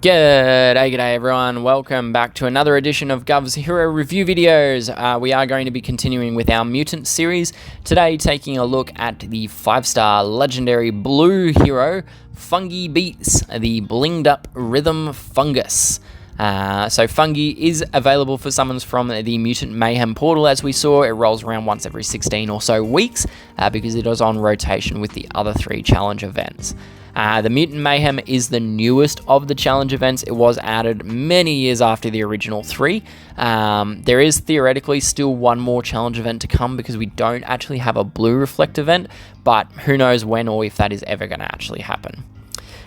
G'day everyone, welcome back to another edition of Guvs Hero Review videos. We are going to be continuing with our Mutant series, today taking a look at the 5-star legendary blue hero, Fungi-Beatz, the Blinged-up Rhythm Fungus. So Fungi is available for summons from the Mutant Mayhem portal, as we saw. It rolls around once every 16 or so weeks because it is on rotation with the other 3 challenge events. The Mutant Mayhem is the newest of the challenge events. It was added many years after the original 3. There is theoretically still one more challenge event to come because we don't actually have a blue reflect event, but who knows when or if that is ever going to actually happen.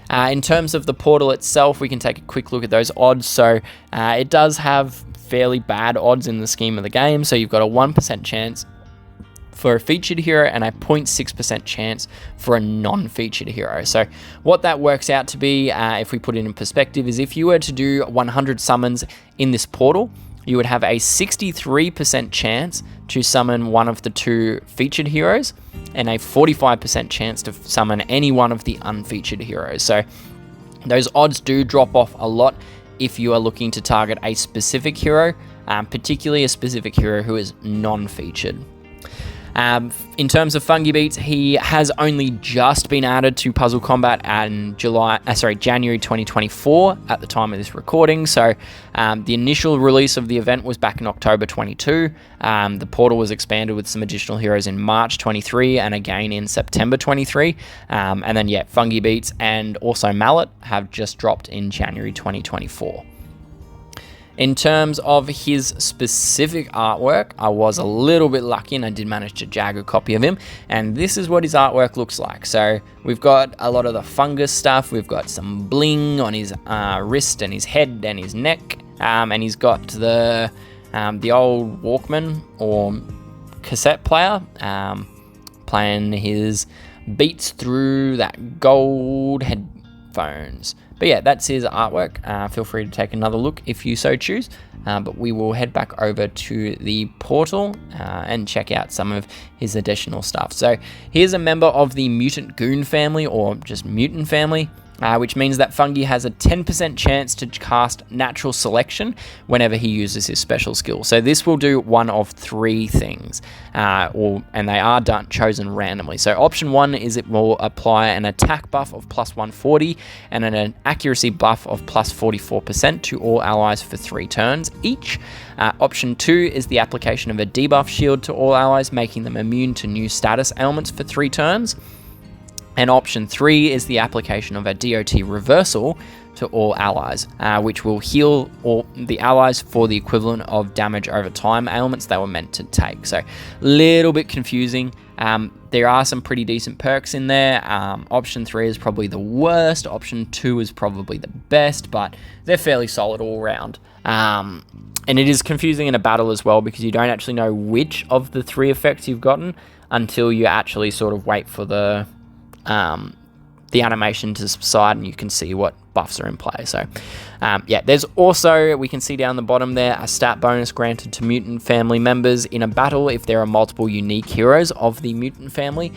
In terms of the portal itself, we can take a quick look at those odds. So it does have fairly bad odds in the scheme of the game. So you've got a 1% chance for a featured hero and a 0.6% chance for a non-featured hero. So what that works out to be, if we put it in perspective, is if you were to do 100 summons in this portal, you would have a 63% chance to summon one of the 2 featured heroes and a 45% chance to summon any one of the unfeatured heroes. So those odds do drop off a lot if you are looking to target a specific hero, particularly a specific hero who is non-featured. In terms of Fungi-Beatz, he has only just been added to PuzzleCombat in January 2024 at the time of this recording. So the initial release of the event was back in October 22. The portal was expanded with some additional heroes in March 23 and again in September 23. And then, Fungi-Beatz and also Mallet have just dropped in January 2024. In terms of his specific artwork, I was a little bit lucky and I did manage to jag a copy of him, and this is what his artwork looks like. So we've got a lot of the fungus stuff, we've got some bling on his wrist and his head and his neck, and he's got the old Walkman or cassette player playing his beats through that gold headphones. But yeah, that's his artwork. Feel free to take another look if you so choose. But we will head back over to the portal and check out some of his additional stuff. So here's a member of the Mutant Goon family, or just Mutant family, which means that Fungi has a 10% chance to cast Natural Selection whenever he uses his special skill. So this will do one of 3 things, and they are chosen randomly. So option 1 is it will apply an attack buff of plus 140 and an accuracy buff of plus 44% to all allies for 3 turns each. Option 2 is the application of a debuff shield to all allies, making them immune to new status ailments for 3 turns. And option 3 is the application of a DOT reversal to all allies, which will heal all the allies for the equivalent of damage over time ailments they were meant to take. So a little bit confusing. There are some pretty decent perks in there. Option 3 is probably the worst. Option 2 is probably the best, but they're fairly solid all around. And it is confusing in a battle as well because you don't actually know which of the 3 effects you've gotten until you actually sort of wait for the animation to subside and you can see what buffs are in play. So there's also, we can see down the bottom there, a stat bonus granted to Mutant family members in a battle if there are multiple unique heroes of the Mutant family.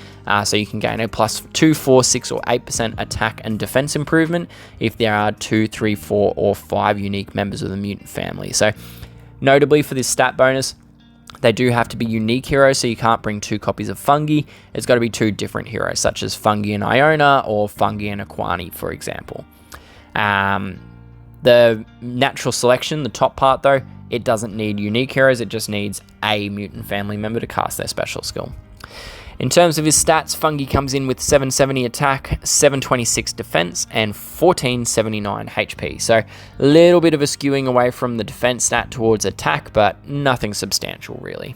So you can gain a plus 2, 4, 6 or 8% attack and defense improvement if there are 2, 3, 4 or 5 unique members of the Mutant family. So notably for this stat bonus, they do have to be unique heroes, so you can't bring 2 copies of Fungi. It's got to be 2 different heroes, such as Fungi and Iona or Fungi and Aquani, for example. The natural selection, the top part though, it doesn't need unique heroes, it just needs a Mutant family member to cast their special skill. In terms of his stats, Fungi comes in with 770 attack, 726 defense, and 1479 HP. So a little bit of a skewing away from the defense stat towards attack, but nothing substantial really.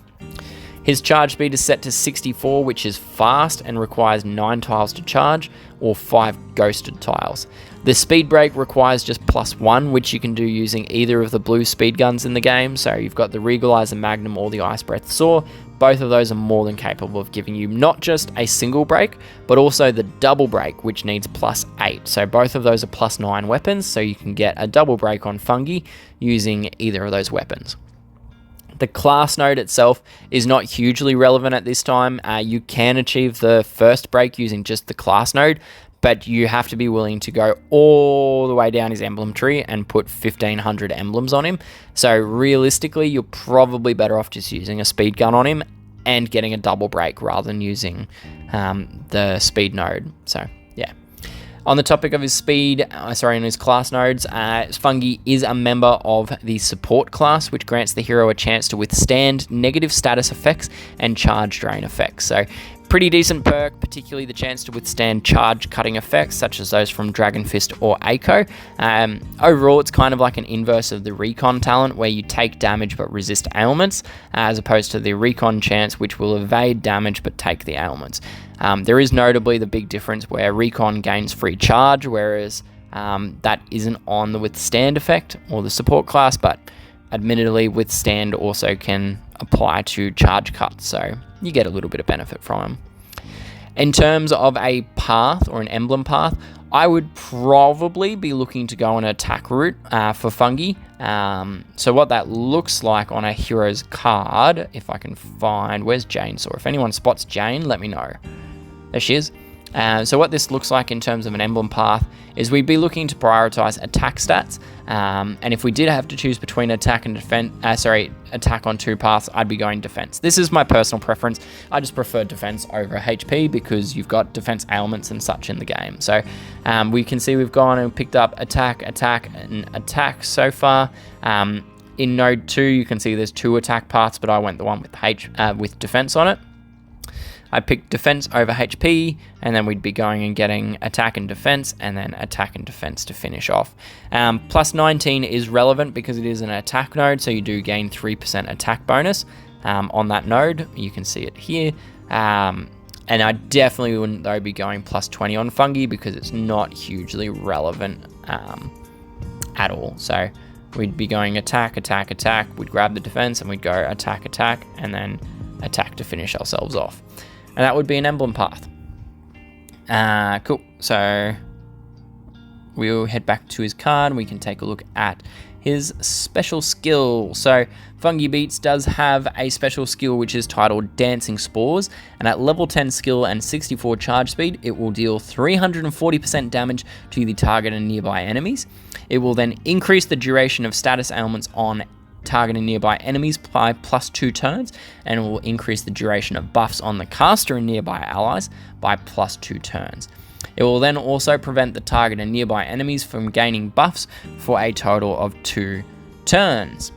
His charge speed is set to 64, which is fast and requires 9 tiles to charge, or 5 ghosted tiles. The speed break requires just +1, which you can do using either of the blue speed guns in the game. So you've got the Regalizer Magnum or the Ice Breath Saw. Both of those are more than capable of giving you not just a single break, but also the double break, which needs +8. So both of those are +9 weapons, so you can get a double break on Fungi using either of those weapons. The class node itself is not hugely relevant at this time. You can achieve the first break using just the class node, but you have to be willing to go all the way down his emblem tree and put 1,500 emblems on him. So realistically, you're probably better off just using a speed gun on him and getting a double break rather than using the speed node. So yeah. On the topic of his speed, in his class nodes, Fungi is a member of the support class, which grants the hero a chance to withstand negative status effects and charge drain effects. So pretty decent perk, particularly the chance to withstand charge cutting effects, such as those from Dragon Fist or Attk. Overall, it's kind of like an inverse of the Recon talent, where you take damage but resist ailments, as opposed to the Recon chance, which will evade damage but take the ailments. There is notably the big difference where Recon gains free charge, whereas that isn't on the Withstand effect or the support class, but admittedly Withstand also can apply to charge cuts, so you get a little bit of benefit from them. In terms of a path or an emblem path, I would probably be looking to go on an attack route for Fungi. So what that looks like on a hero's card, if I can find, where's Jane? So if anyone spots Jane, let me know. There she is. So what this looks like in terms of an emblem path is we'd be looking to prioritize attack stats. And if we did have to choose between attack and defense, attack on two paths, I'd be going defense. This is my personal preference. I just prefer defense over HP because you've got defense ailments and such in the game. So we can see we've gone and picked up attack, and attack so far. In node 2, you can see there's 2 attack paths, but I went the one with defense on it. I picked defense over HP, and then we'd be going and getting attack and defense, and then attack and defense to finish off. Plus 19 is relevant because it is an attack node, so you do gain 3% attack bonus on that node. You can see it here. And I definitely wouldn't, though, be going plus 20 on Fungi because it's not hugely relevant at all. So we'd be going attack, attack, attack. We'd grab the defense, and we'd go attack, attack, and then attack to finish ourselves off. And that would be an emblem path. Cool. So we'll head back to his card. We can take a look at his special skill. So Fungi-Beatz does have a special skill which is titled Dancing Spores, and at level 10 skill and 64 charge speed, it will deal 340% damage to the target and nearby enemies. It will then increase the duration of status ailments on targeting nearby enemies by plus 2 turns, and it will increase the duration of buffs on the caster and nearby allies by plus 2 turns. It will then also prevent the target and nearby enemies from gaining buffs for a total of 2 turns.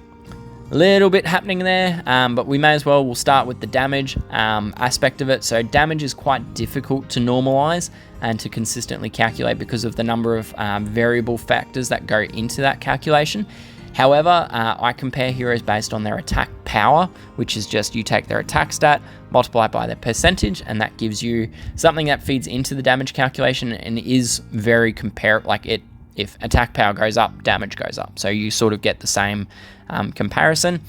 A little bit happening there, but we may as well, we'll start with the damage aspect of it. So damage is quite difficult to normalize and to consistently calculate because of the number of variable factors that go into that calculation. However, I compare heroes based on their attack power, which is just you take their attack stat, multiply it by their percentage, and that gives you something that feeds into the damage calculation and is very comparable. Like if attack power goes up, damage goes up. So you sort of get the same comparison.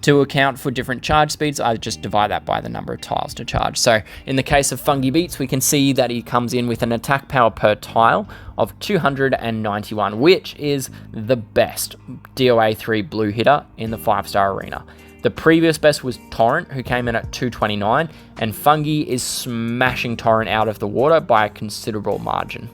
To account for different charge speeds, I just divide that by the number of tiles to charge. So in the case of Fungi-Beatz, we can see that he comes in with an attack power per tile of 291, which is the best DOA 3 blue hitter in the 5-star arena. The previous best was Torrent, who came in at 229, and Fungi is smashing Torrent out of the water by a considerable margin.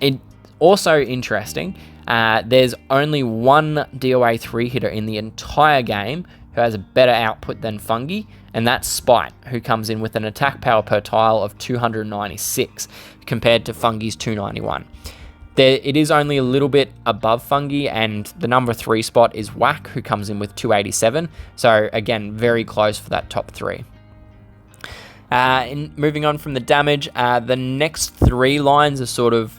It's also interesting, there's only one DOA 3 hitter in the entire game who has a better output than Fungi, and that's Spite, who comes in with an attack power per tile of 296 compared to Fungi's 291. It is only a little bit above Fungi, and the number 3 spot is Whack, who comes in with 287. So again, very close for that top 3. Moving on from the damage, the next 3 lines are sort of,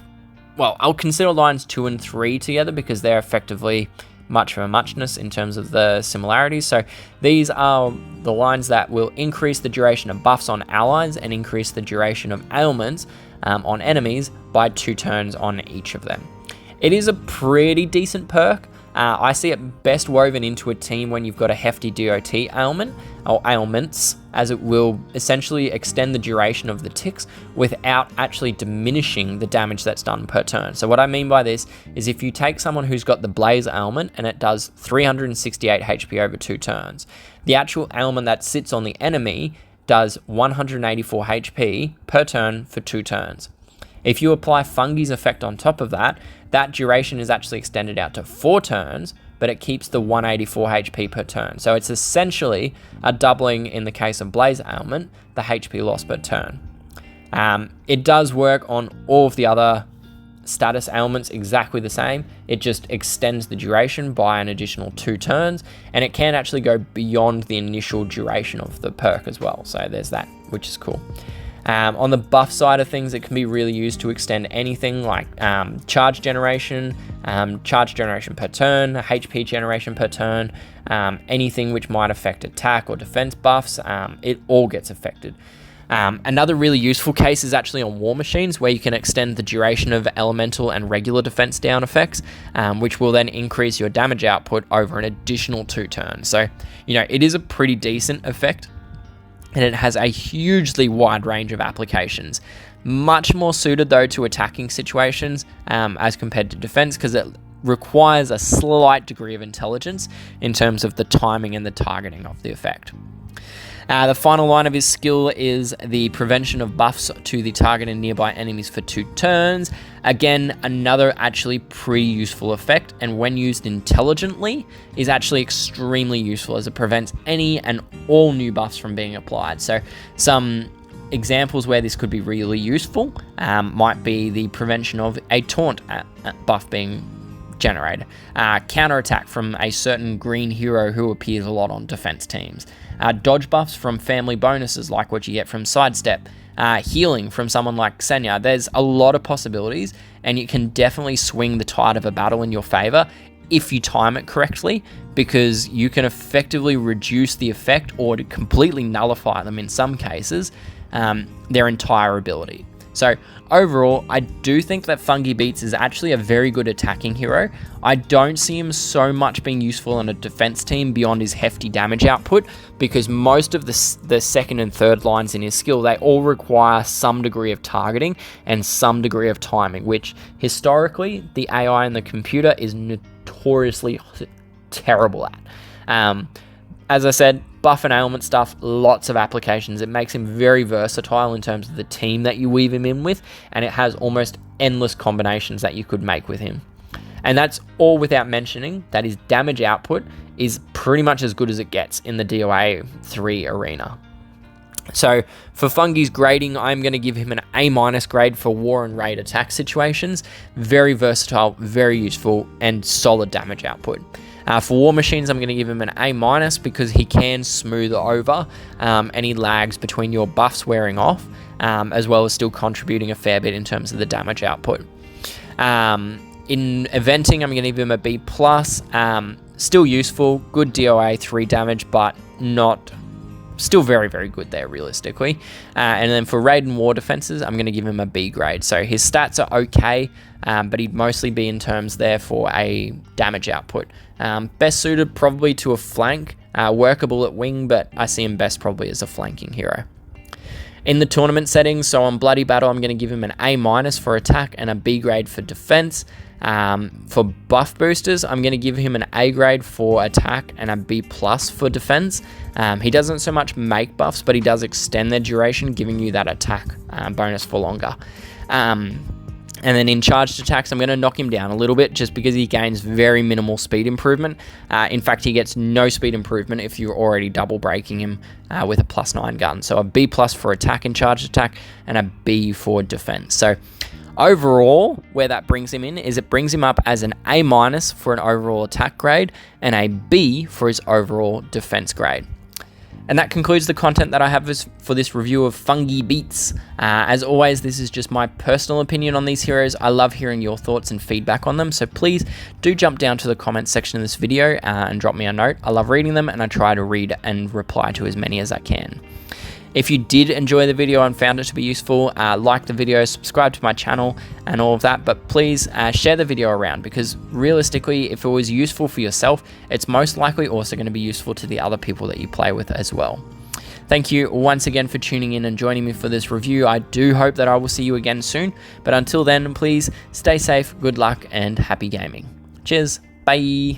well, I'll consider lines 2 and 3 together because they're effectively much of a muchness in terms of the similarities. So these are the lines that will increase the duration of buffs on allies and increase the duration of ailments on enemies by 2 turns on each of them. It is a pretty decent perk. I see it best woven into a team when you've got a hefty DOT ailment or ailments, as it will essentially extend the duration of the ticks without actually diminishing the damage that's done per turn. So what I mean by this is if you take someone who's got the Blaze ailment and it does 368 HP over 2 turns, the actual ailment that sits on the enemy does 184 HP per turn for 2 turns. If you apply Fungi's effect on top of that, that duration is actually extended out to 4 turns, but it keeps the 184 HP per turn. So it's essentially a doubling in the case of Blaze Ailment, the HP loss per turn. It does work on all of the other status ailments exactly the same. It just extends the duration by an additional 2 turns, and it can actually go beyond the initial duration of the perk as well. So there's that, which is cool. On the buff side of things, it can be really used to extend anything like charge generation per turn, HP generation per turn, anything which might affect attack or defense buffs, it all gets affected. Another really useful case is actually on war machines, where you can extend the duration of elemental and regular defense down effects, which will then increase your damage output over an additional 2 turns. So, it is a pretty decent effect, and it has a hugely wide range of applications. Much more suited though to attacking situations as compared to defense, because it requires a slight degree of intelligence in terms of the timing and the targeting of the effect. The final line of his skill is the prevention of buffs to the target and nearby enemies for 2 turns. Again, another actually pretty useful effect, and when used intelligently is actually extremely useful, as it prevents any and all new buffs from being applied. So some examples where this could be really useful might be the prevention of a taunt buff being generated, counterattack from a certain green hero who appears a lot on defense teams, dodge buffs from family bonuses like what you get from Sidestep, healing from someone like Senya. There's a lot of possibilities, and you can definitely swing the tide of a battle in your favor if you time it correctly, because you can effectively reduce the effect or to completely nullify them in some cases, their entire ability. So overall, I do think that Fungi-Beatz is actually a very good attacking hero. I don't see him so much being useful on a defense team beyond his hefty damage output, because most of the second and third lines in his skill, they all require some degree of targeting and some degree of timing, which historically the AI in the computer is notoriously terrible at. As I said, buff and ailment stuff, lots of applications. It makes him very versatile in terms of the team that you weave him in with, and it has almost endless combinations that you could make with him. And that's all without mentioning that his damage output is pretty much as good as it gets in the DOA 3 arena. So for Fungi's grading, I'm going to give him an A- grade for war and raid attack situations. Very versatile, very useful, and solid damage output. For war machines, I'm going to give him an A- because he can smooth over any lags between your buffs wearing off, as well as still contributing a fair bit in terms of the damage output. In eventing, I'm going to give him a B+. Still useful, good DOA 3 damage, but not... still very, very good there, realistically. And then for raid and war defenses, I'm going to give him a B grade. So his stats are okay, but he'd mostly be in terms there for a damage output. Best suited probably to a flank, workable at wing, but I see him best probably as a flanking hero. In the tournament settings, so on Bloody Battle, I'm going to give him an A- for attack and a B grade for defense. For buff boosters, I'm going to give him an A grade for attack and a B+ for defense. He doesn't so much make buffs, but he does extend their duration, giving you that attack bonus for longer. And then in charged attacks, I'm going to knock him down a little bit just because he gains very minimal speed improvement. In fact, he gets no speed improvement if you're already double breaking him with a +9 gun. So a B+ for attack and charged attack, and a B for defense. So overall, where that brings him in is it brings him up as an A- for an overall attack grade and a B for his overall defense grade. And that concludes the content that I have for this review of Fungi-Beatz. As always, this is just my personal opinion on these heroes. I love hearing your thoughts and feedback on them, so please do jump down to the comments section of this video and drop me a note. I love reading them, and I try to read and reply to as many as I can. If you did enjoy the video and found it to be useful, like the video, subscribe to my channel and all of that, but please share the video around, because realistically, if it was useful for yourself, it's most likely also going to be useful to the other people that you play with as well. Thank you once again for tuning in and joining me for this review. I do hope that I will see you again soon, but until then, please stay safe, good luck, and happy gaming. Cheers, bye!